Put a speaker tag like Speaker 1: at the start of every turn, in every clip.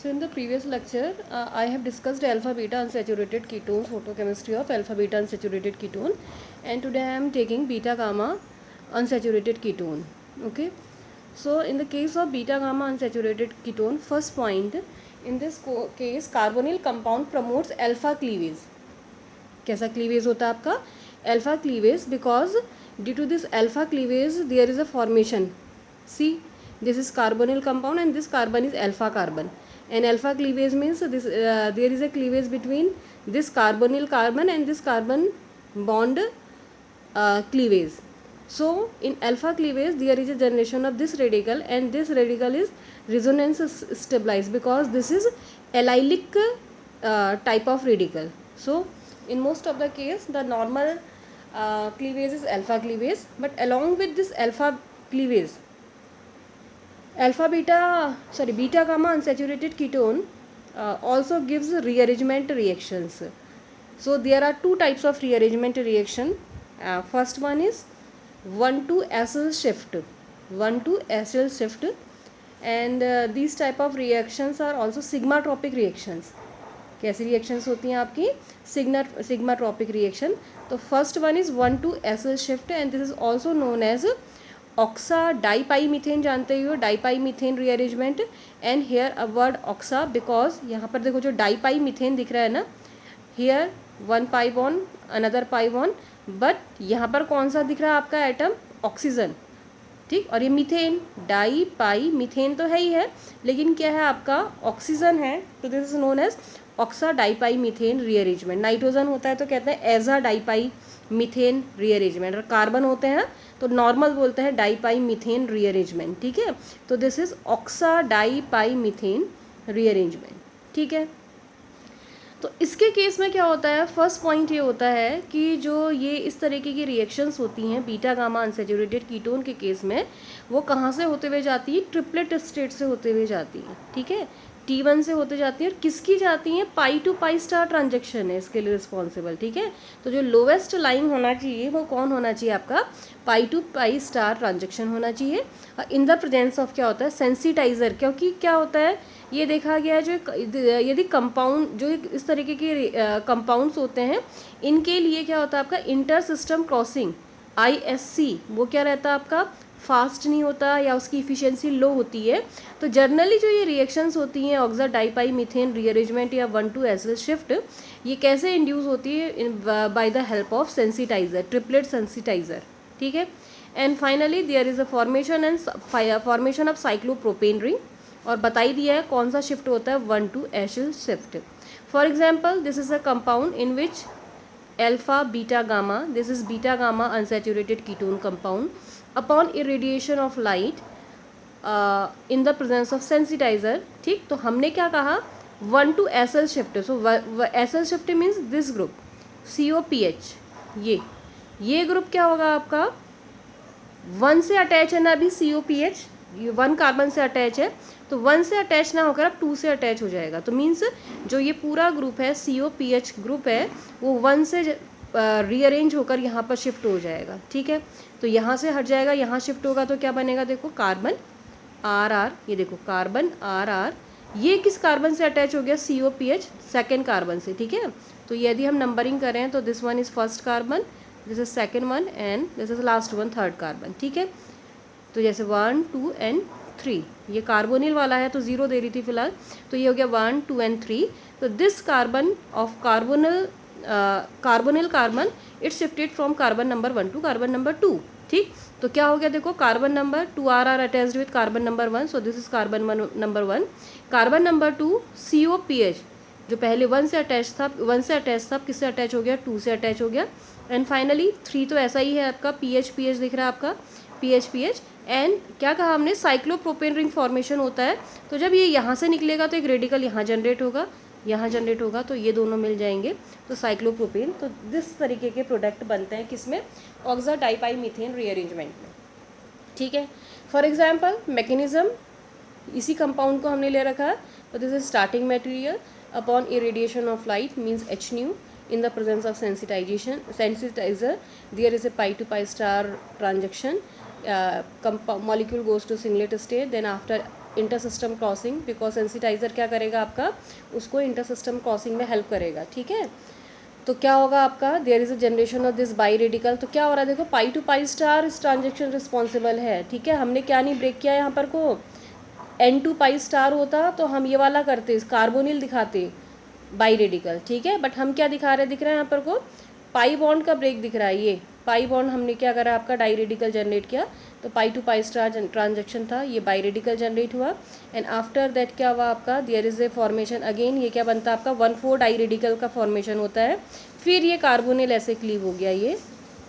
Speaker 1: So in the previous lecture, I have discussed alpha beta unsaturated ketones, photochemistry of alpha beta unsaturated ketone, and today I am taking beta gamma unsaturated ketone. Okay. So in the case of beta gamma unsaturated ketone, first point, in this case carbonyl compound promotes alpha cleavage. कैसा cleavage होता है आपका? Alpha cleavage, because due to this alpha cleavage there is a formation. See, this is carbonyl compound and this carbon is alpha carbon, and alpha cleavage means this there is a cleavage between this carbonyl carbon and this carbon bond cleavage. So in alpha cleavage there is a generation of this radical, and this radical is resonance stabilized because this is allylic type of radical. So in most of the case the normal cleavage is alpha cleavage, but along with this alpha cleavage, beta gamma unsaturated ketone also gives rearrangement reactions. So there are two types of rearrangement reaction. First one is 1,2-acyl shift, 1,2-acyl shift, and these type of reactions are also sigmatropic reactions. कैसी reactions होती हैं आपकी? Sigmatropic reaction. तो first one is 1,2-acyl shift, and this is also known as oxa di pi methane. जानते हो di pi methane rearrangement. And here a word oxa because यहाँ पर देखो जो डाईपाई मीथेन दिख रहा है ना, here one pi bond another pi bond, but यहाँ पर कौन सा दिख रहा है आपका एटम? ऑक्सीजन. ठीक, और ये मीथेन, डाई पाई मीथेन तो है ही है, लेकिन क्या है आपका? ऑक्सीजन है. तो this is known as oxa di pi methane rearrangement. Nitrogen होता है तो कहते हैं एजा डाईपाई मीथेन रीअरेंजमेंट, और कार्बन होते हैं तो नॉर्मल बोलते हैं डाईपाई मीथेन रीअरेंजमेंट. ठीक है, तो this is ऑक्सा di pi methane rearrangement. ठीक है, तो इसके केस में क्या होता है? फर्स्ट पॉइंट ये होता है कि जो ये इस तरीके की रिएक्शंस होती हैं बीटा गामा अनसैचुरेटेड कीटोन के केस में, वो कहाँ से होते हुए जाती है? ट्रिपलेट स्टेट से होते हुए जाती है. ठीक है, T1 से होते जाती है. और किसकी जाती हैं? पाई टू पाई स्टार ट्रांजेक्शन है इसके लिए रिस्पॉन्सिबल. ठीक है, तो जो लोवेस्ट लाइन होना चाहिए वो कौन होना चाहिए आपका? पाई टू पाई स्टार ट्रांजेक्शन होना चाहिए. और इन द प्रेजेंस ऑफ क्या होता है? सेंसिटाइजर. क्योंकि क्या होता है, ये देखा गया है जो यदि कंपाउंड जो इस तरीके के कंपाउंड्स होते हैं, इनके लिए क्या होता है आपका? इंटर सिस्टम क्रॉसिंग ISC, वो क्या रहता है आपका? फास्ट नहीं होता, या उसकी इफिशिएंसी लो होती है. तो जनरली जो ये रिएक्शंस होती हैं ऑक्सा डाईपाई मीथेन रीअरेंजमेंट या 1,2-acyl शिफ्ट, ये कैसे इंड्यूस होती है? By the help of sensitizer, triplet sensitizer. ठीक है, and finally there is a formation of cyclopropane ring, और बताई दिया है कौन सा शिफ्ट होता है? 1,2-acyl shift. For example, this is a compound in which alpha beta gamma, this is beta gamma unsaturated ketone compound, upon irradiation of light in the presence of sensitizer. ठीक, तो हमने क्या कहा? 1,2-acyl shift. So acyl shift means this group COPH, ये group क्या होगा आपका? 1 से अटैच है ना अभी COPH, ये 1 कार्बन से अटैच है, तो 1 से अटैच ना होकर अब 2 से अटैच हो जाएगा. तो मीन्स जो ये पूरा ग्रुप है COPH ग्रुप है, वो 1 से रीअरेंज होकर यहाँ पर शिफ्ट हो जाएगा. ठीक है, तो यहाँ से हट जाएगा, यहाँ शिफ्ट होगा, तो क्या बनेगा? देखो कार्बन RR, ये देखो कार्बन RR, ये किस कार्बन से अटैच हो गया? COPH सेकेंड कार्बन से. ठीक है, तो यदि हम नंबरिंग करें तो this one is first carbon, this is second one, and this is last one third carbon. ठीक है, तो जैसे 1, 2 एंड 3, ये कार्बोनिल वाला है तो 0 दे रही थी फिलहाल, तो ये हो गया 1, 2 एंड 3. तो this carbon of carbonyl carbon it shifted from carbon number 1 to carbon number 2. ठीक, तो क्या हो गया? देखो carbon number 2 are attached with carbon number 1, so this is carbon number 1. Carbon number 2 COPH, जो पहले 1 से अटैच था, किससे अटैच हो गया? 2 से अटैच हो गया. एंड फाइनली 3 तो ऐसा ही है आपका, PH दिख रहा है आपका, PH. एंड क्या कहा हमने? साइक्लोप्रोपेन रिंग फॉर्मेशन होता है. तो जब ये यहाँ से निकलेगा तो एक रेडिकल यहाँ जनरेट होगा, तो ये दोनों मिल जाएंगे, तो साइक्लोप्रोपेन. तो दिस तरीके के प्रोडक्ट बनते हैं किसमें? ऑक्सा डाईपाई मीथेन रीअरेंजमेंट में. ठीक है, फॉर एग्जांपल मैकेनिज्म, इसी कंपाउंड को हमने ले रखा है. तो this is starting material upon irradiation of light means HNu. In the presence of sensitizer, there is a pi to pi star transaction. Molecule goes to singlet state. Then after intersystem crossing, because sensitizer क्या करेगा आपका, उसको intersystem crossing में help करेगा, ठीक है। तो क्या होगा आपका, there is a generation of this biradical. तो क्या हो रहा है देखो, pi to pi star is transition responsible है, ठीक है। हमने क्या नहीं ब्रेक किया यहाँ पर को, एन टू पाई स्टार होता तो हम ये वाला करते, कार्बोनिल दिखाते बाई रेडिकल, ठीक है। बट हम क्या दिखा रहे, दिख रहा है यहाँ पर को पाई बॉन्ड का ब्रेक दिख रहा है, ये पाई बॉन्ड हमने क्या करा आपका डाई रेडिकल जनरेट किया, तो pi to pi star transition था, ये बाई रेडिकल जनरेट हुआ। एंड आफ्टर दैट क्या हुआ आपका, there is a formation again, ये क्या बनता है आपका 1,4 डाई रेडिकल का फॉर्मेशन होता है। फिर ये कार्बोनिल ऐसे क्लीव हो गया ये,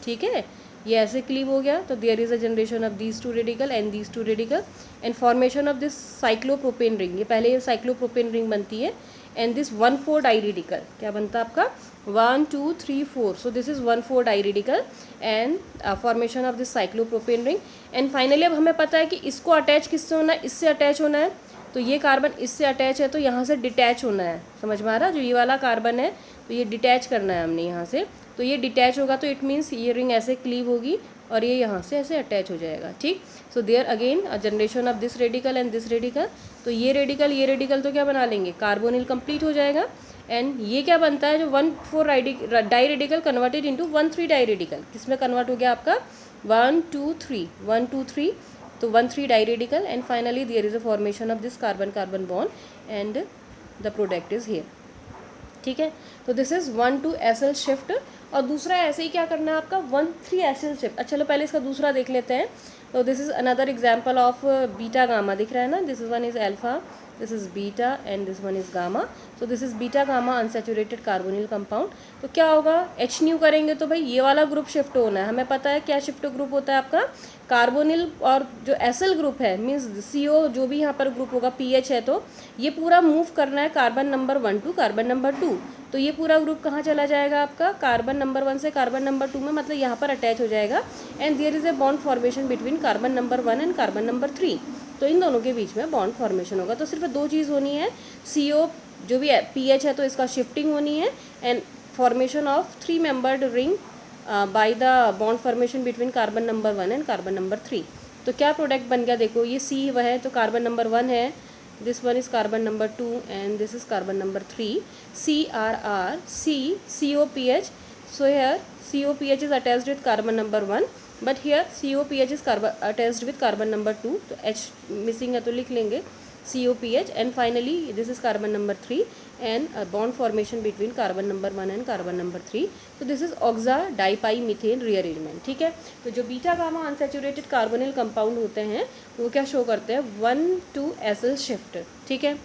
Speaker 1: ठीक है, ये ऐसे क्लीव हो गया। तो there is a generation of these two radical and these two radical and formation of this cyclopropane ring, ये पहले ये साइक्लोप्रोपेन रिंग बनती है। एंड दिस 1,4 डाई रेडिकल क्या बनता है आपका 1 2 3 4, so this is 1,4 di radical and formation of this cyclopropane ring. And finally अब हमें पता है कि इसको अटैच किससे होना है, इससे अटैच होना है। तो ये कार्बन इससे अटैच है तो यहाँ से डिटैच होना है, समझ में आ रहा, जो ये वाला कार्बन है तो ये डिटैच करना है हमने यहाँ से। तो ये डिटैच होगा तो इट मीन्स ये रिंग ऐसे क्लीव होगी और ये यहाँ से ऐसे अटैच हो जाएगा, ठीक। So there again a generation of this radical and this radical. तो ये रेडिकल तो क्या बना लेंगे, कार्बोनिल कंप्लीट हो जाएगा। एंड ये क्या बनता है, जो 1,4 di radical converted into 1,3 di radical, किसमें कन्वर्ट हो गया आपका 1 2 3, तो 1,3 di radical. And finally there is a formation of this carbon carbon bond and the product is here, ठीक है। तो दिस इज 1,2 एसिल शिफ्ट। और दूसरा ऐसे ही क्या करना है आपका 1,3 एसिल शिफ्ट। अच्छा चलो पहले इसका दूसरा देख लेते हैं। तो this is another example of beta gamma, दिख रहा है ना, this is one is alpha, this is beta and this one is gamma. So this is beta gamma unsaturated carbonyl compound. तो क्या होगा, एच न्यू करेंगे तो भाई ये वाला ग्रुप शिफ्ट होना है, हमें पता है क्या शिफ्ट ग्रुप होता है आपका कार्बोनिल। और जो एसिल ग्रुप है मीन्स CO जो भी यहाँ पर ग्रुप होगा PH है, तो ये पूरा मूव करना है carbon number 1 to carbon number 2। तो ये पूरा ग्रुप कहाँ चला जाएगा आपका, कार्बन नंबर 1 से कार्बन नंबर 2 में, मतलब यहाँ पर अटैच हो जाएगा। And there is a bond formation between carbon number 1 and carbon number 3। तो इन दोनों के बीच में बॉन्ड फॉर्मेशन होगा। तो सिर्फ दो चीज़ होनी है, CO जो भी PH है तो इसका शिफ्टिंग होनी है and formation of 3 membered ring by the bond formation between carbon number 1 and carbon number 3। तो क्या प्रोडक्ट बन गया देखो, ये C वह है तो कार्बन नंबर 1 है, this one is carbon number 2 and this is carbon number 3, CRR C COPH. So here COPH is attached with carbon number 1 but here COPH is attached with carbon number 2, तो H missing है तो लिख लेंगे COPH। and finally this is carbon number 3 and a bond formation between carbon number 1 and carbon number 3. so this is oxa dipymethane rearrangement, ठीक है। तो जो beta gamma unsaturated carbonyl compound होते हैं वो क्या शो करते हैं 1,2 एसिल शिफ्ट, ठीक है।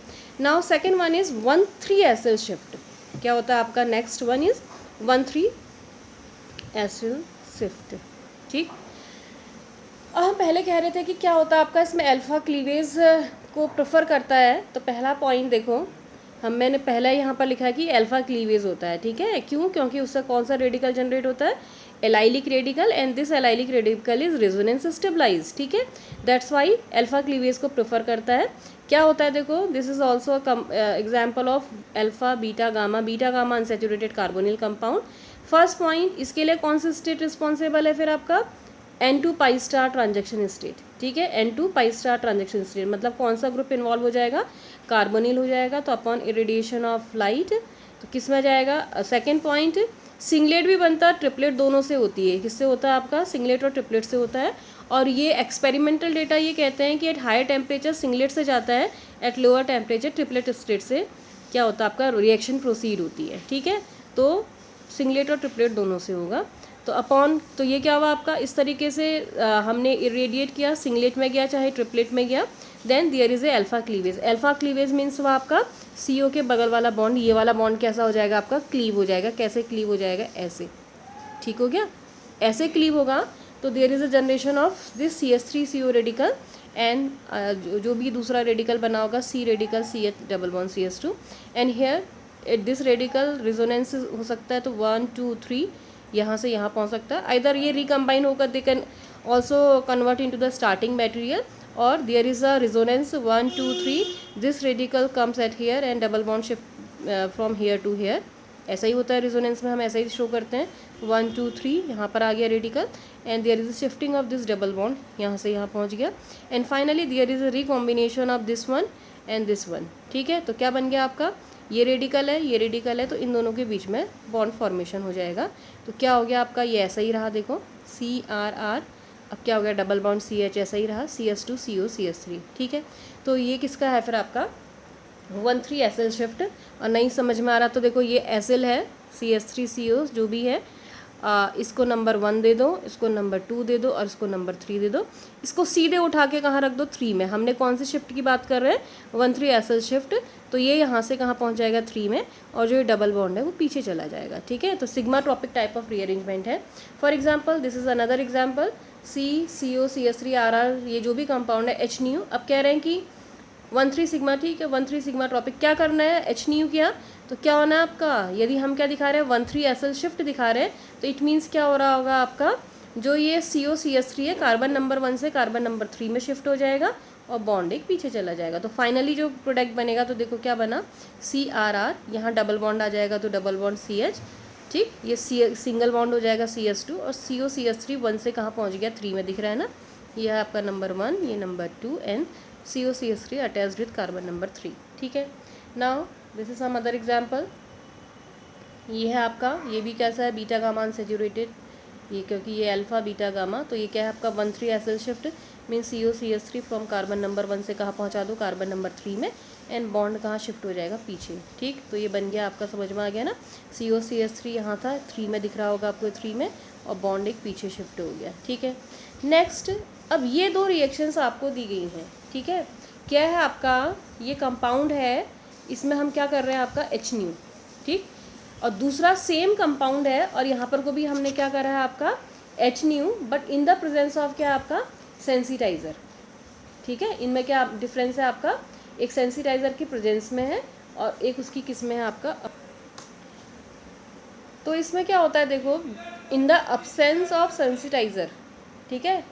Speaker 1: Now second one is 1,3 acyl shift. क्या होता है आपका next one is 1,3 acyl shift, ठीक। हम पहले कह रहे थे कि क्या होता है आपका इसमें अल्फा क्लीवेज को प्रेफर करता है। तो पहला पॉइंट देखो, मैंने पहला यहाँ पर लिखा है कि अल्फा क्लीवेज होता है, ठीक है। क्यों, क्योंकि उससे कौन सा रेडिकल जनरेट होता है, allylic radical, and this allylic radical is resonance stabilise, ठीक है। दैट्स वाई अल्फा क्लीवेज को प्रेफर करता है। क्या होता है देखो, this is also example of alpha beta gamma unsaturated carbonyl compound. First point, इसके लिए कौन सा स्टेट रिस्पॉन्सिबल है फिर आपका N2 पाई स्टार ट्रांजेक्शन स्टेट, ठीक है। N2 पाई स्टार ट्रांजेक्शन स्टेट मतलब कौन सा ग्रुप इन्वॉल्व हो जाएगा, कार्बोनिल हो जाएगा। तो अपॉन इरेडिएशन ऑफ लाइट तो किस में जाएगा, सेकेंड पॉइंट, सिंगलेट भी बनता है, ट्रिपलेट दोनों से होती है। किससे होता है आपका, सिंगलेट और ट्रिपलेट से होता है। और ये एक्सपेरिमेंटल डेटा ये कहते हैं कि एट हायर टेम्परेचर सिंगलेट से जाता है, at lower temperature triplet state से क्या होता है आपका रिएक्शन प्रोसीड होती है, ठीक है। तो सिंगलेट और ट्रिपलेट दोनों से होगा। तो अपॉन, तो ये क्या हुआ आपका, इस तरीके से हमने इरेडिएट किया, सिंगलेट में गया चाहे ट्रिपलेट में गया। Then there is a alpha cleavage. Alpha cleavage means वह आपका CO के बगल वाला बॉन्ड, ये वाला बॉन्ड कैसा हो जाएगा आपका, क्लीव हो जाएगा। कैसे क्लीव हो जाएगा, ऐसे, ठीक हो गया, ऐसे क्लीव होगा। तो there is a generation of this CH3CO radical and जो भी दूसरा रेडिकल बना होगा C radical CH double bond CH2 and here this radical resonance हो सकता है। तो 1 2 3 यहाँ से यहाँ पहुँच सकता है। आइदर ये रिकम्बाइन होकर they can also convert into the starting material और there is a resonance 1 2 3 this radical comes at here and double bond shift from here to here. ऐसा ही होता है रिजोनेंस में, हम ऐसा ही शो करते हैं। 1 2 3 यहाँ पर आ गया radical, and there is a shifting of this double bond, यहाँ से यहाँ पहुँच गया, and finally there is a recombination of this one and this one. ठीक है, तो क्या बन गया आपका, ये रेडिकल है, ये रेडिकल है, तो इन दोनों के बीच में बॉन्ड फॉर्मेशन हो जाएगा। तो क्या हो गया आपका, ये ऐसा ही रहा, देखो CRR, अब क्या हो गया, डबल बॉन्ड CH ऐसा ही रहा, CS2 CO CS3। ठीक है, तो ये किसका है फिर आपका 1,3 एसिल शिफ्ट। और नहीं समझ में आ रहा तो देखो ये एसिल है, CS3 CO जो भी है, इसको नंबर 1 दे दो, इसको नंबर 2 दे दो, और इसको नंबर 3 दे दो। इसको सीधे उठा के कहाँ रख दो, 3 में। हमने कौन सी शिफ्ट की बात कर रहे हैं, 1,3 एसिल शिफ्ट, तो ये यहाँ से कहाँ पहुँच जाएगा, 3 में, और जो ये डबल बॉन्ड है वो पीछे चला जाएगा। ठीक है, तो sigma tropic type of rearrangement है। For example this is another example, CO CS3 RR, ये जो भी कंपाउंड है H न्यू। अब कह रहे हैं कि 1,3 सिग्मा, ठीक है, 1,3 सिग्मा ट्रॉपिक क्या करना है, H न्यू किया, तो क्या होना है आपका, यदि हम क्या दिखा रहे हैं 1,3 एसिल शिफ्ट दिखा रहे हैं, तो इट मीन्स क्या हो रहा होगा आपका, जो ये CO CS3 है, कार्बन नंबर 1 से कार्बन नंबर 3 में शिफ्ट हो जाएगा, और बॉन्ड एक पीछे चला जाएगा। तो फाइनली जो प्रोडक्ट बनेगा, तो देखो क्या बना, CRR, यहाँ डबल बॉन्ड आ जाएगा तो डबल बॉन्ड CH, ठीक, ये सिंगल बॉन्ड हो जाएगा CS2, और CO CS3 1 से कहाँ पहुँच गया, 3 में दिख रहा है ना, ये है आपका नंबर 1, ये number 2, and CO CS3 attached with carbon number 3। ठीक है, now this is some other example, ये है आपका, ये भी कैसा है, बीटा गामा अनसैचुरेटेड, ये क्योंकि ये अल्फा बीटा गामा, तो ये क्या है आपका 1,3 acyl shift, means CO CS3 from carbon number 1 से कहाँ पहुँचा दो, कार्बन नंबर 3 में, एंड बॉन्ड कहाँ शिफ्ट हो जाएगा, पीछे। ठीक, तो ये बन गया आपका, समझ में आ गया ना, CO CS3 यहाँ था, 3 में दिख रहा होगा आपको, 3 में, और बॉन्ड एक पीछे शिफ्ट हो गया। ठीक है, नेक्स्ट, अब ये दो रिएक्शंस आपको दी गई हैं। ठीक है, क्या है आपका, ये कंपाउंड है, इसमें हम क्या कर रहे हैं आपका H न्यू, ठीक, और दूसरा सेम कंपाउंड है, और यहाँ पर को भी हमने क्या करा है आपका H new, but in the presence of क्या आपका सेंसिटाइज़र। ठीक है, इनमें क्या डिफरेंस है आपका, एक सेंसिटाइज़र की प्रेजेंस में है, और एक उसकी किस में है आपका। तो इसमें क्या होता है, देखो, in the absence of sensitiser, ठीक है,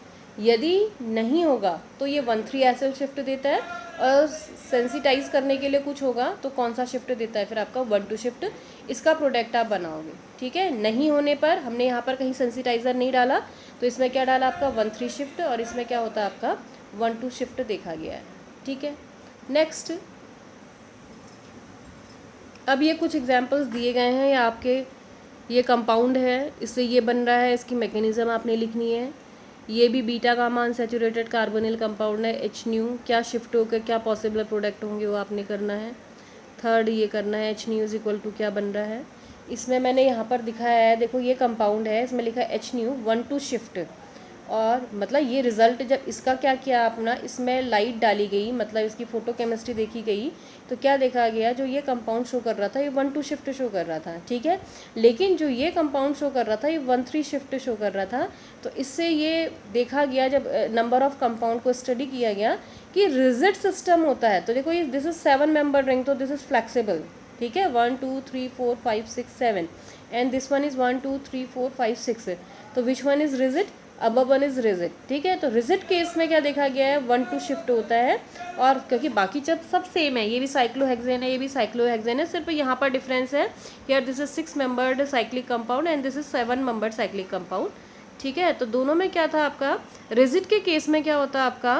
Speaker 1: यदि नहीं होगा तो ये 1,3 एसिल शिफ्ट देता है, और सेंसिटाइज करने के लिए कुछ होगा तो कौन सा शिफ्ट देता है फिर आपका 1,2 शिफ्ट, इसका प्रोडक्ट आप बनाओगे। ठीक है, नहीं होने पर हमने यहाँ पर कहीं सेंसिटाइज़र नहीं डाला, तो इसमें क्या डाला आपका 1,3 शिफ्ट, और इसमें क्या होता है आपका 1,2 शिफ्ट देखा गया है। ठीक है, नेक्स्ट, अब ये कुछ एग्जाम्पल्स दिए गए हैं, या आपके ये कंपाउंड है, इससे ये बन रहा है, इसकी मैकेनिज्म आपने लिखनी है। ये भी beta gamma unsaturated carbonyl compound है, H न्यू, क्या शिफ्ट होकर क्या पॉसिबल प्रोडक्ट होंगे वो आपने करना है। थर्ड ये करना है, H new is equal to क्या बन रहा है, इसमें मैंने यहाँ पर दिखाया है, देखो ये कंपाउंड है, इसमें लिखा है H न्यू 1,2 शिफ्ट, और मतलब ये रिज़ल्ट जब इसका क्या किया अपना, इसमें लाइट डाली गई, मतलब इसकी फोटोकेमिस्ट्री देखी गई, तो क्या देखा गया, जो ये कंपाउंड शो कर रहा था ये 1,2 शिफ्ट शो कर रहा था। ठीक है, लेकिन जो ये कंपाउंड शो कर रहा था ये 1,3 शिफ्ट शो कर रहा था। तो इससे ये देखा गया, जब नंबर ऑफ कंपाउंड को स्टडी किया गया, कि रिजिड सिस्टम होता है। तो देखो ये दिस इज 7 मेंबर रिंग, तो दिस इज फ्लेक्सिबल। ठीक है, 1 2 3 4 5 6 7, एंड दिस वन इज़ 1 2 3 4 5 6, तो which one is rigid, above one is rigid. ठीक है, तो रिजिड केस में क्या देखा गया है, 1,2 शिफ्ट होता है, और क्योंकि बाकी सब सेम है, ये भी साइक्लोहेक्सेन है, ये भी साइक्लोहेक्सेन है, सिर्फ यहाँ पर डिफरेंस है, यार this is 6 membered cyclic compound and this is 7 membered cyclic compound. ठीक है, तो दोनों में क्या था आपका, रिजिड के केस में क्या होता है आपका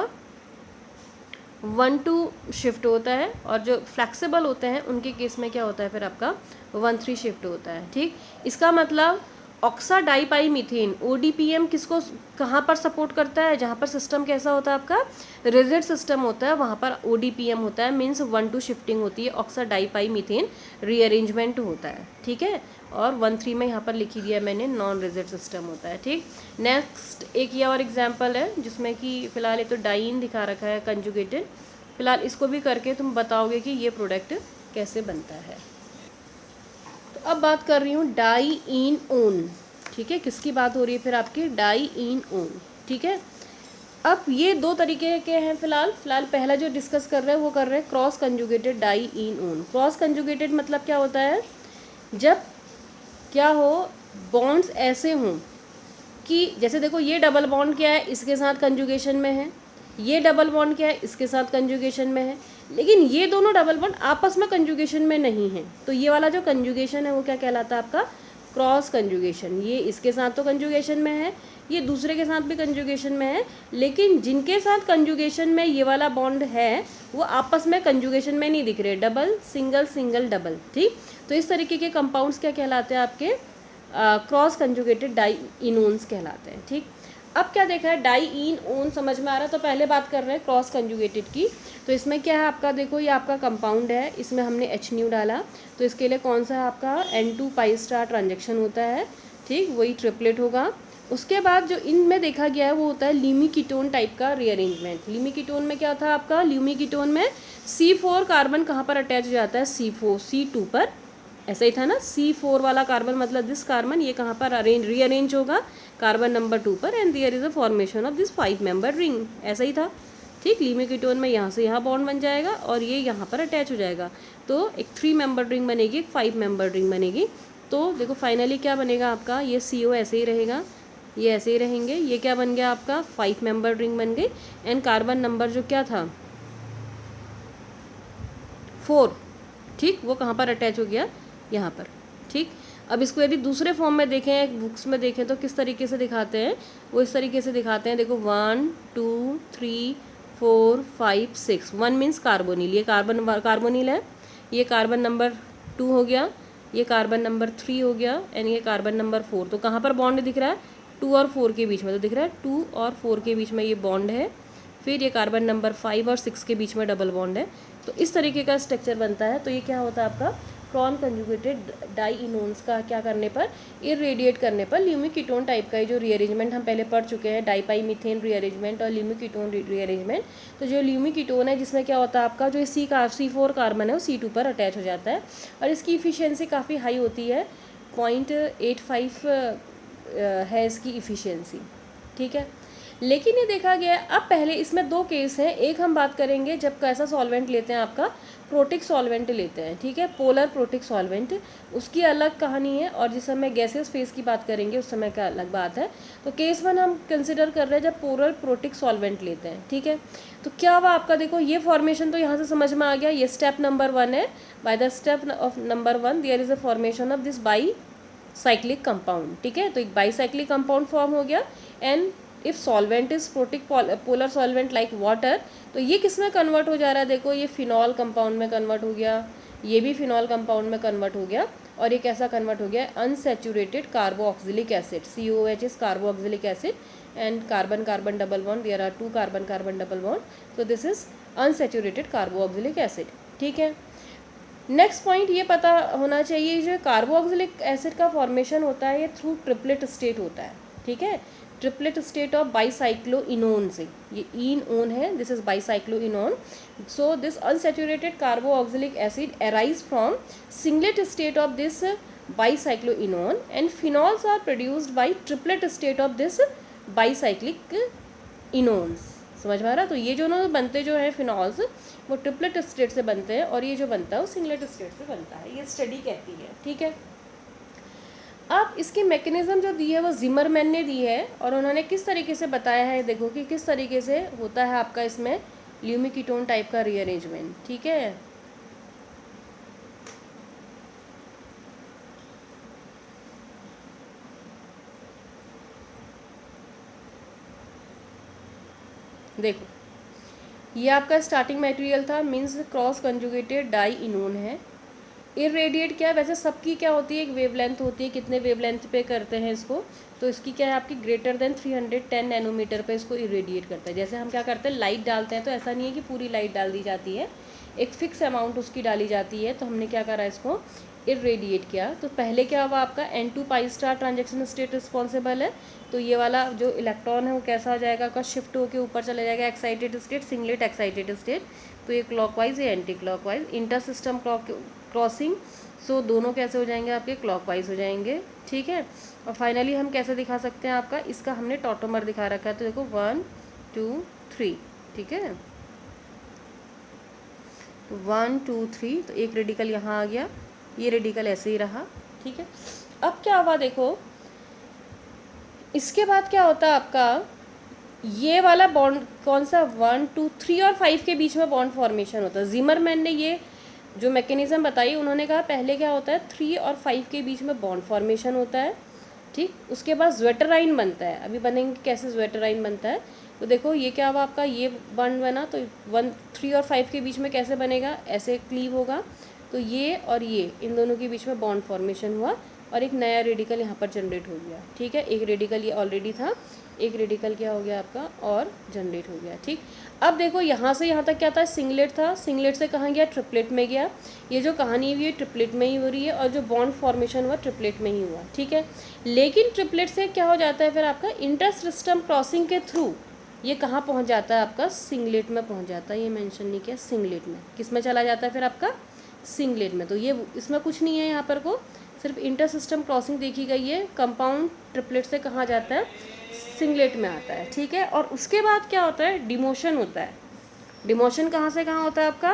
Speaker 1: 1,2 शिफ्ट होता है, और जो फ्लेक्सिबल होते हैं उनके केस में क्या होता है फिर आपका 1,3 शिफ्ट होता है। ठीक, इसका मतलब ऑक्सा डाईपाई मीथेन ODPM किसको कहाँ पर सपोर्ट करता है, जहाँ पर सिस्टम कैसा होता है आपका रिजिड सिस्टम होता है, वहाँ पर ODPM होता है, मीन्स 1,2 शिफ्टिंग होती है, ऑक्सा डाईपाई मीथेन रीअरेंजमेंट होता है। ठीक है, और 1,3 में यहाँ पर लिखी दिया मैंने नॉन रिजिड सिस्टम होता है। ठीक, नेक्स्ट एक ये और एग्जाम्पल है, जिसमें कि फ़िलहाल ये तो डाइन दिखा रखा है कंजुगेटेड, फिलहाल इसको भी करके तुम बताओगे कि ये प्रोडक्ट कैसे बनता है। तो अब बात कर रही हूँ डाईइनओन। ठीक है, किसकी बात हो रही है फिर आपकी डाईइनओन। ठीक है, अब ये दो तरीके के हैं फिलहाल पहला जो डिस्कस कर रहे हैं वो कर रहे हैं क्रॉस कंजुगेटेड डाईइनओन। क्रॉस कंजुगेटेड मतलब क्या होता है, जब क्या हो बॉन्ड्स ऐसे हों कि जैसे देखो ये डबल बॉन्ड क्या है, इसके साथ कंजुगेशन में है, ये डबल बॉन्ड क्या है, इसके साथ कंजुगेशन में है, लेकिन ये दोनों डबल बॉन्ड आपस में कंजुगेशन में नहीं है, तो ये वाला जो कंजुगेशन है वो क्या कहलाता है आपका क्रॉस कंजुगेशन, ये इसके साथ तो कंजुगेशन में है, ये दूसरे के साथ भी कंजुगेशन में है, लेकिन जिनके साथ कंजुगेशन में ये वाला बॉन्ड है वो आपस में कंजुगेशन में नहीं दिख रहे, डबल सिंगल सिंगल डबल, ठीक। तो इस तरीके के कंपाउंड्स क्या कहलाते हैं आपके, क्रॉस कंजुगेटेड डाईइनोन्स कहलाते हैं, ठीक। अब क्या देखा है, डाईइनोन समझ में आ रहा है, तो पहले बात कर रहे हैं क्रॉस कंजुगेटेड की। तो इसमें क्या है आपका, देखो ये आपका कंपाउंड है, इसमें हमने H डाला, तो इसके लिए कौन सा है आपका N2 पाई स्टार ट्रांजेक्शन होता है, ठीक, वही ट्रिपलेट होगा। उसके बाद जो इनमें देखा गया है वो होता है ल्यूमी कीटोन टाइप का रीअरेंजमेंट। ल्यूमी कीटोन में क्या था आपका, ल्यूमी कीटोन में C4 कार्बन कहाँ पर अटैच हो जाता है, C2 पर, ऐसा ही था ना, C4 वाला कार्बन मतलब दिस कार्बन, ये कहाँ पर रीअरेंज होगा, कार्बन नंबर 2 पर, and there is a formation of this 5 member ring, ऐसा ही था, ठीक। ल्यूमी कीटोन में यहाँ से यहाँ बॉन्ड बन जाएगा और ये यहाँ पर अटैच हो जाएगा, तो एक 3 मेंबर रिंग बनेगी, एक 5 मेंबर रिंग बनेगी। तो देखो फाइनली क्या बनेगा आपका, ये CO ऐसे ही रहेगा, ये ऐसे ही रहेंगे, ये क्या बन गया आपका 5 मेंबर रिंग बन गई, एंड कार्बन नंबर जो क्या था 4, ठीक, वो कहाँ पर अटैच हो गया, यहाँ पर, ठीक। अब इसको यदि दूसरे फॉर्म में देखें, बुक्स में देखें, तो किस तरीके से दिखाते हैं, वो इस तरीके से दिखाते हैं, देखो 1 2 3 4 5 6, 1 मीन्स कार्बोनिल, ये कार्बोनिल है, ये कार्बन नंबर 2 हो गया, ये कार्बन नंबर 3 हो गया, एंड ये कार्बन नंबर 4। तो कहाँ पर बॉन्ड दिख रहा है, 2 और 4 के बीच में, तो दिख रहा है 2 और 4 के बीच में ये बॉन्ड है, फिर ये कार्बन नंबर 5 और 6 के बीच में डबल बॉन्ड है। तो इस तरीके का स्ट्रक्चर बनता है। तो ये क्या होता है आपका क्रॉस कंजुगेटेड डाईइनोन्स का क्या करने पर, इरेडिएट करने पर ल्यूमी कीटोन टाइप का, जो रीअरेंजमेंट हम पहले पढ़ चुके हैं, डाईपाई मीथेन रीअरेंजमेंट और ल्यूमी कीटोन रीअरेंजमेंट। तो जो ल्यूमी कीटोन है जिसमें क्या होता है आपका, जो C4 कार्बन है वो C2 पर अटैच हो जाता है, और इसकी इफिशियंसी काफ़ी हाई होती है, 0.85 है इसकी इफिशियंसी, ठीक है। लेकिन ये देखा गया है, अब पहले इसमें 2 केस हैं, एक हम बात करेंगे जब कैसा सॉल्वेंट लेते हैं आपका, प्रोटिक सॉल्वेंट लेते हैं, ठीक है, पोलर प्रोटिक सॉल्वेंट, उसकी अलग कहानी है, और जिस समय गैसियस फेज की बात करेंगे उस समय का अलग बात है। तो केस 1 हम कंसिडर कर रहे हैं जब पोलर प्रोटिक सॉल्वेंट लेते हैं, ठीक है। तो क्या हुआ आपका, देखो ये फॉर्मेशन तो यहाँ से समझ में आ गया, ये स्टेप नंबर 1 है, by the step of number 1 there is a formation of this bicyclic compound, ठीक है। तो एक बाईसाइक्लिक कंपाउंड फॉर्म हो गया, and if solvent is protic polar solvent like water, तो ये किस में कन्वर्ट हो जा रहा है, देखो ये फिनॉल कंपाउंड में कन्वर्ट हो गया, ये भी फिनॉल कंपाउंड में कन्वर्ट हो गया, और ये कैसा कन्वर्ट हो गया, unsaturated carboxylic acid, COH is carboxylic acid, and carbon carbon double bond, there are 2 carbon carbon double bond, तो this is unsaturated carboxylic acid, ठीक है। नेक्स्ट पॉइंट ये पता होना चाहिए, जो कार्बोक्सिलिक एसिड का फॉर्मेशन होता है ये थ्रू ट्रिपलेट स्टेट होता है, ठीक है, ट्रिपलेट स्टेट ऑफ बाईसाइक्लोइनोन से, ये ईनोन है, this is bicycloenone. So this unsaturated carboxylic acid arise from singlet state of this bicycloenone, and phenols are produced by triplet state of this bicyclic enones, समझ में आ रहा। तो ये जो ना बनते जो है फिनॉल्स, वो ट्रिपलेट स्टेट से बनते हैं, और ये जो बनता है वो सिंगलेट स्टेट से बनता है, ये स्टडी कहती है, ठीक है। अब इसकी मैकेनिज्म जो दी है वो जिमरमैन ने दी है, और उन्होंने किस तरीके से बताया है, देखो कि किस तरीके से होता है आपका इसमें ल्यूमी कीटोन टाइप का रीअरेंजमेंट, ठीक है। देखो ये आपका स्टार्टिंग मटेरियल था, मींस क्रॉस कंजुगेटेड डाईइनोन है। इरेडिएट क्या है, वैसे सबकी क्या होती है, एक वेवलेंथ होती है, कितने वेवलेंथ पे करते हैं इसको, तो इसकी क्या है आपकी ग्रेटर देन 310 नैनोमीटर पे इसको इरेडिएट करता है। जैसे हम क्या करते हैं, लाइट डालते हैं, तो ऐसा नहीं है कि पूरी लाइट डाल दी जाती है, एक फिक्स अमाउंट उसकी डाली जाती है। तो हमने क्या करा, इसको इरेडिएट किया। तो पहले क्या हुआ आपका N2 पाई स्टार ट्रांजेक्शन स्टेट रिस्पॉन्सिबल है, तो ये वाला जो इलेक्ट्रॉन है वो कैसा हो जाएगा आपका, शिफ्ट होकर ऊपर चला जाएगा excited state, singlet excited state. तो ये क्लॉकवाइज या anticlockwise, intersystem crossing, so दोनों कैसे हो जाएंगे आपके, क्लॉकवाइज हो जाएंगे, ठीक है। और फाइनली हम कैसे दिखा सकते हैं आपका, इसका हमने टॉटोमर दिखा रखा है, तो देखो 1 2 3, ठीक है, 1 2 3, तो एक रेडिकल यहाँ आ गया, ये रेडिकल ऐसे ही रहा, ठीक है। अब क्या हुआ देखो, इसके बाद क्या होता है आपका, ये वाला बॉन्ड कौन सा 1 2 3 और 5 के बीच में बॉन्ड फॉर्मेशन होता है। जिमरमैन ने ये जो मैकेनिज्म बताई उन्होंने कहा पहले क्या होता है 3 और 5 के बीच में बॉन्ड फॉर्मेशन होता है, ठीक। उसके बाद ज्वेटराइन बनता है। अभी बनेंगे कैसे ज्वेटराइन बनता है, तो देखो ये क्या हुआ आपका, ये बॉन्ड बना तो 3 और 5 के बीच में कैसे बनेगा, ऐसे क्लीव होगा, तो ये और ये इन दोनों के बीच में बॉन्ड फॉर्मेशन हुआ और एक नया रेडिकल यहाँ पर जनरेट हो गया, ठीक है। एक रेडिकल ये ऑलरेडी था, एक रेडिकल क्या हो गया आपका और जनरेट हो गया, ठीक। अब देखो यहाँ से यहाँ तक क्या था, सिंगलेट था, सिंगलेट से कहाँ गया, ट्रिपलेट में गया। ये जो कहानी हुई है ट्रिपलेट में ही हो रही है और जो बॉन्ड फॉर्मेशन हुआ ट्रिपलेट में ही हुआ, ठीक है। लेकिन ट्रिपलेट से क्या हो जाता है फिर आपका इंटरसिस्टम क्रॉसिंग के थ्रू ये कहाँ पहुँच जाता है आपका, सिंगलेट में पहुँच जाता है। ये मेंशन नहीं किया, सिंगलेट में। किस में चला जाता है फिर आपका, सिंगलेट में। तो ये इसमें कुछ नहीं है यहाँ पर को, सिर्फ इंटरसिस्टम क्रॉसिंग देखी गई है। कंपाउंड ट्रिपलेट से कहाँ जाता है, सिंगलेट में आता है, ठीक है। और उसके बाद क्या होता है, डिमोशन होता है। डिमोशन कहाँ से कहाँ होता है आपका,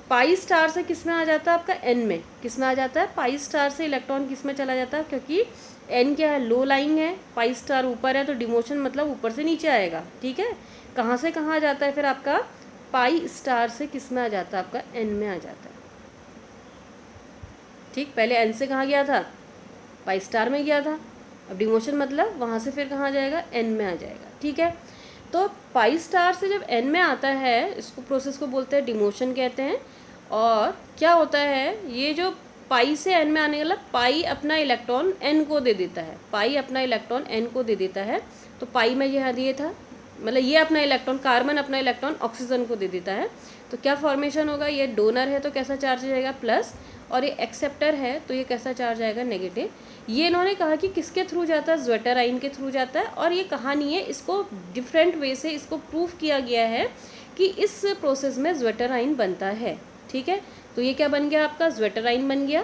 Speaker 1: पाई स्टार से किस में आ जाता है आपका, एन में। किस में आ जाता है, पाई स्टार से इलेक्ट्रॉन किस में चला जाता है, क्योंकि एन क्या है, लो लाइंग है, पाई स्टार ऊपर है, तो डिमोशन मतलब ऊपर से नीचे आएगा, ठीक है। कहाँ से कहाँ आ जाता है फिर आपका, पाई स्टार से किस में आ जाता है आपका, एन में आ जाता है, ठीक। पहले एन से कहाँ गया था, पाई स्टार में गया था। अब डिमोशन मतलब वहाँ से फिर कहाँ जाएगा, एन में आ जाएगा, ठीक है। तो पाई स्टार से जब एन में आता है, इसको प्रोसेस को बोलते हैं डिमोशन कहते हैं। और क्या होता है, ये जो पाई से एन में आने वाला, पाई अपना इलेक्ट्रॉन एन को दे देता है, पाई अपना इलेक्ट्रॉन एन को दे देता है। तो पाई में यह दिए था, मतलब ये अपना इलेक्ट्रॉन, कार्बन अपना इलेक्ट्रॉन ऑक्सीजन को दे देता है। तो क्या फॉर्मेशन होगा, ये डोनर है तो कैसा चार्ज जाएगा, प्लस, और ये एक्सेप्टर है तो ये कैसा चार्ज आएगा, नेगेटिव। ये इन्होंने कहा कि किसके थ्रू जाता है, ज्वेटराइन के थ्रू जाता है। और ये कहानी है, इसको डिफरेंट वे से इसको प्रूव किया गया है कि इस प्रोसेस में ज्वेटराइन बनता है, ठीक है। तो ये क्या बन गया आपका, ज्वेटराइन बन गया।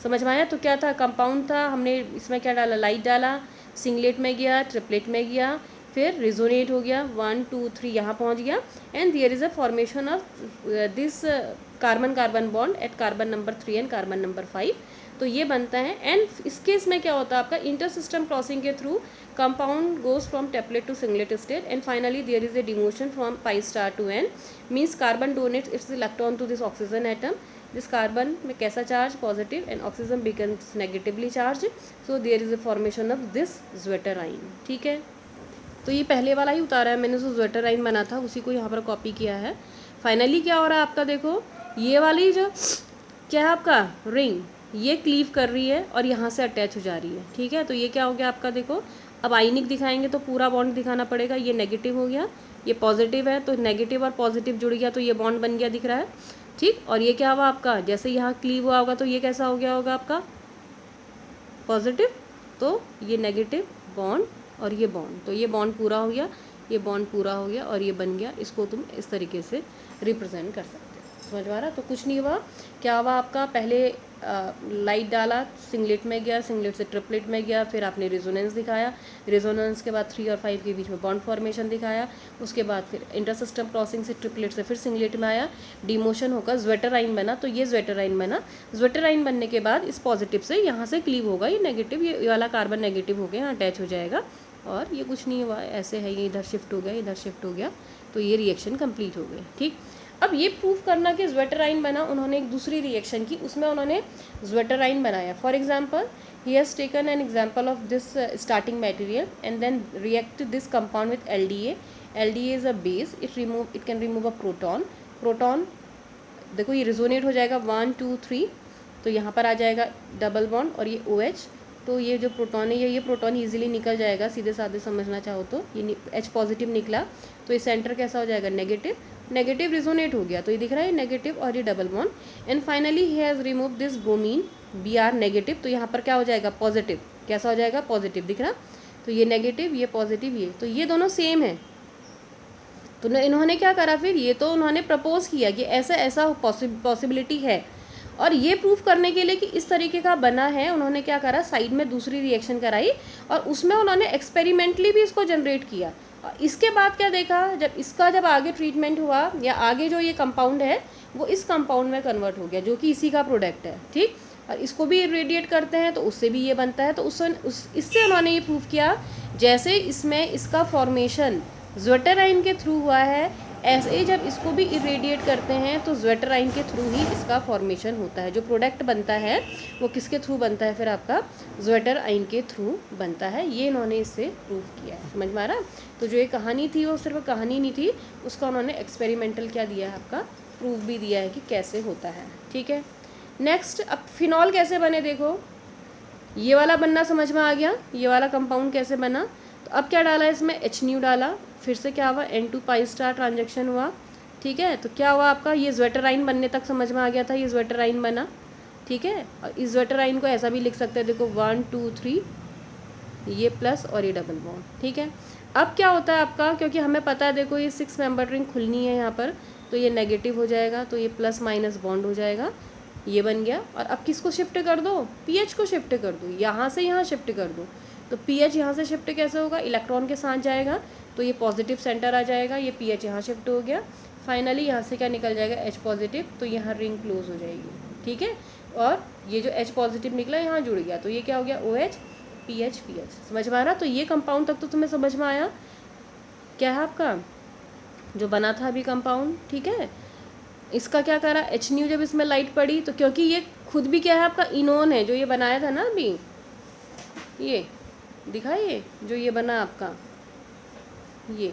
Speaker 1: समझ में आया। तो क्या था, कंपाउंड था, हमने इसमें क्या डाला, लाइट डाला, सिंगलेट में गया, ट्रिपलेट में गया, फिर रिजोनेट हो गया, 1 2 3 यहाँ पहुँच गया। And there is a formation of this carbon carbon bond at carbon number 3 and carbon number 5। तो ये बनता है। एंड इस केस में क्या होता है आपका, इंटरसिस्टम क्रॉसिंग के through compound goes from triplet to singlet state and finally there is a demotion from pi star to n, means carbon donates its electron to this oxygen atom. This carbon में कैसा charge, positive, and oxygen becomes negatively charge. So there is a formation of this zwitterion, ठीक है। तो ये पहले वाला ही उतारा है मैंने, जो ज्वेटराइन बना था उसी को यहाँ पर कॉपी किया है। फाइनली क्या हो रहा है आपका, देखो ये वाली जो क्या है आपका रिंग, ये क्लीव कर रही है और यहाँ से अटैच हो जा रही है, ठीक है। तो ये क्या हो गया आपका, देखो अब आयनिक दिखाएंगे तो पूरा बॉन्ड दिखाना पड़ेगा। ये नेगेटिव हो गया, ये पॉजिटिव है, तो नेगेटिव और पॉजिटिव जुड़ गया तो ये बॉन्ड बन गया, दिख रहा है, ठीक। और ये क्या हुआ आपका, जैसे यहाँ क्लीव हुआ होगा तो ये कैसा हो गया होगा आपका, पॉजिटिव, तो ये नेगेटिव बॉन्ड और ये बॉन्ड, तो ये बॉन्ड पूरा हो गया, ये बॉन्ड पूरा हो गया और ये बन गया। इसको तुम इस तरीके से रिप्रेजेंट कर सकते हो। समझ में आ रहा। तो कुछ नहीं हुआ, क्या हुआ आपका, पहले लाइट डाला, सिंगलेट में गया, सिंगलेट से ट्रिपलेट में गया, फिर आपने रेजोनेंस दिखाया, रेजोनेंस के बाद 3 और 5 के बीच में बॉन्ड फॉर्मेशन दिखाया, उसके बाद फिर इंटरसिस्टम क्रॉसिंग से ट्रिपलेट से फिर सिंगलेट में आया, डिमोशन होकर ज्वेटराइन बना, तो ये ज्वेटराइन बना। ज्वेटराइन बनने के बाद इस पॉजिटिव से यहाँ से क्लीव होगा, ये नेगेटिव, ये वाला कार्बन नेगेटिव हो गया, यहाँ अटैच हो जाएगा और ये कुछ नहीं हुआ, ऐसे है, ये इधर शिफ्ट हो गया, इधर शिफ्ट हो गया, तो ये रिएक्शन कंप्लीट हो गई, ठीक। अब ये प्रूव करना कि ज्वेटराइन बना, उन्होंने एक दूसरी रिएक्शन की, उसमें उन्होंने ज्वेटराइन बनाया। For example he has taken an example of this starting material and then react this compound with LDA। LDA is a base, it can remove a proton. देखो ये रिजोनेट हो जाएगा 1 2 3, तो यहाँ पर आ जाएगा डबल बॉन्ड और ये OH। तो ये जो प्रोटॉन है, ये प्रोटॉन ईजिली निकल जाएगा, सीधे साधे समझना चाहो तो ये H पॉजिटिव निकला, तो ये सेंटर कैसा हो जाएगा, नेगेटिव, नेगेटिव रिजोनेट हो गया, तो ये दिख रहा है नेगेटिव और ये double bond. And finally he has remove this bromine Br negative, तो यहाँ पर क्या हो जाएगा, पॉजिटिव, कैसा हो जाएगा, पॉजिटिव, दिख रहा। तो ये नेगेटिव, ये पॉजिटिव, ये तो ये दोनों सेम है। तो इन्होंने क्या करा फिर, ये तो उन्होंने प्रपोज किया कि ऐसा ऐसा पॉसिबिलिटी है, और ये प्रूफ करने के लिए कि इस तरीके का बना है, उन्होंने क्या करा, साइड में दूसरी रिएक्शन कराई और उसमें उन्होंने एक्सपेरिमेंटली भी इसको जनरेट किया। इसके बाद क्या देखा, जब आगे ट्रीटमेंट हुआ या आगे जो ये कंपाउंड है वो इस कंपाउंड में कन्वर्ट हो गया, जो कि इसी का प्रोडक्ट है, ठीक। और इसको भी रेडिएट करते हैं तो उससे भी ये बनता है। तो इससे उन्होंने ये प्रूफ किया, जैसे इसमें इसका फॉर्मेशन ज्वेटराइन के थ्रू हुआ है, ऐसे ही जब इसको भी इरेडिएट करते हैं तो ज़्वेटर के थ्रू ही इसका फॉर्मेशन होता है। जो प्रोडक्ट बनता है वो किसके थ्रू बनता है, फिर आपका ज़्वेटर के थ्रू बनता है। ये इन्होंने इससे प्रूव किया है, समझ में आ रहा। तो जो ये कहानी थी वो सिर्फ कहानी नहीं थी, उसका उन्होंने एक्सपेरिमेंटल क्या दिया है, आपका प्रूफ भी दिया है कि कैसे होता है। ठीक है, नेक्स्ट अब फिनॉल कैसे बने, देखो ये वाला बनना समझ में आ गया, ये वाला कंपाउंड कैसे बना। तो अब क्या डाला इसमें, HNU डाला, फिर से क्या हुआ, N2 pi* ट्रांजेक्शन हुआ। ठीक है, तो क्या हुआ आपका, ये ज़्वेटर बनने तक समझ में आ गया था, ये ज़्वेटर बना। ठीक है, और इस ज़्वेटर को ऐसा भी लिख सकते हैं, देखो 1 2 3 ये प्लस और ये डबल बॉन्ड। ठीक है, अब क्या होता है आपका, क्योंकि हमें पता है देखो ये 6 मेंबर रिंग खुलनी है यहाँ पर, तो ये नेगेटिव हो जाएगा, तो ये प्लस माइनस बॉन्ड हो जाएगा, ये बन गया। और अब किसको शिफ्ट कर दो, पीएच को शिफ्ट कर दो, यहाँ से यहाँ शिफ्ट कर दो। तो पीएच यहाँ से शिफ्ट कैसे होगा, इलेक्ट्रॉन के साथ जाएगा तो ये पॉजिटिव सेंटर आ जाएगा, ये पीएच यहाँ शिफ्ट हो गया। फाइनली यहाँ से क्या निकल जाएगा, H पॉजिटिव, तो यहाँ रिंग क्लोज हो जाएगी। ठीक है, और ये जो H पॉजिटिव निकला यहाँ जुड़ गया, तो ये क्या हो गया, OH PH PH। समझ में आ रहा। तो ये कंपाउंड तक तो तुम्हें समझ में आया, क्या है आपका जो बना था अभी कंपाउंड। ठीक है, इसका क्या करा, HNU जब इसमें लाइट पड़ी तो क्योंकि ये खुद भी क्या है आपका इनोन है, जो ये बनाया था ना अभी, ये दिखा, ये जो ये बना आपका, ये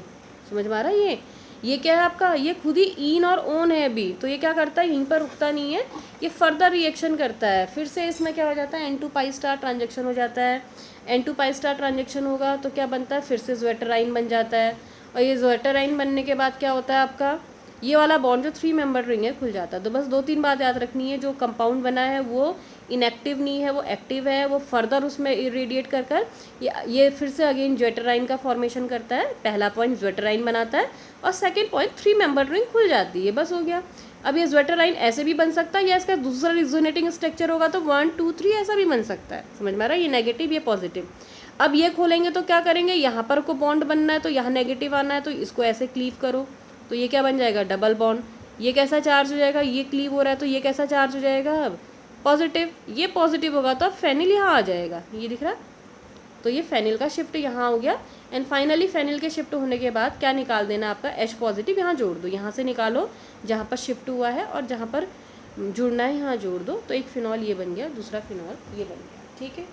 Speaker 1: समझ में आ रहा है, ये क्या है आपका, ये खुद ही इन और ओन है अभी, तो ये क्या करता है, यहीं पर रुकता नहीं है, ये फर्दर रिएक्शन करता है। फिर से इसमें क्या हो जाता है, N2 pi* ट्रांजेक्शन हो जाता है। N2 pi* ट्रांजेक्शन होगा तो क्या बनता है, फिर से ज़्वेटर बन जाता है। और ये ज़्वेटर बनने के बाद क्या होता है आपका, ये वाला बॉन्ड जो 3 मेंबर रिंग है खुल जाता है। तो बस 2-3 बात याद रखनी है, जो कंपाउंड बना है वो इनएक्टिव नहीं है, वो एक्टिव है, वो फर्दर उसमें इरेडिएट कर कर ये फिर से अगेन ज़्वेटर का फॉर्मेशन करता है। पहला पॉइंट ज़्वेटर बनाता है और सेकेंड पॉइंट 3 मेंबर रिंग खुल जाती है, बस हो गया। अब ये ज़्वेटर ऐसे भी बन सकता है या इसका दूसरा रिजोनेटिंग स्ट्रक्चर होगा तो 1 2 3 ऐसा भी बन सकता है, समझ में आ रहा है, ये नेगेटिव ये पॉजिटिव। अब ये खोलेंगे तो क्या करेंगे, यहाँ पर को बॉन्ड बनना है तो यहाँ नेगेटिव आना है, तो इसको ऐसे क्लीव करो तो ये क्या बन जाएगा, डबल बॉन्ड। ये कैसा चार्ज हो जाएगा, ये क्लीव हो रहा है तो ये कैसा चार्ज हो जाएगा, अब पॉजिटिव। ये पॉजिटिव होगा तो अब फेनिल यहाँ आ जाएगा, ये दिख रहा है, तो ये फेनिल का शिफ्ट यहाँ हो गया। एंड फाइनली फेनिल के शिफ्ट होने के बाद क्या निकाल देना आपका, H पॉजिटिव यहाँ जोड़ दो, यहाँ से निकालो जहाँ पर शिफ्ट हुआ है और जहाँ पर जुड़ना है यहाँ जोड़ दो, तो एक फिनॉल ये बन गया, दूसरा फिनॉल ये बन गया। ठीक है।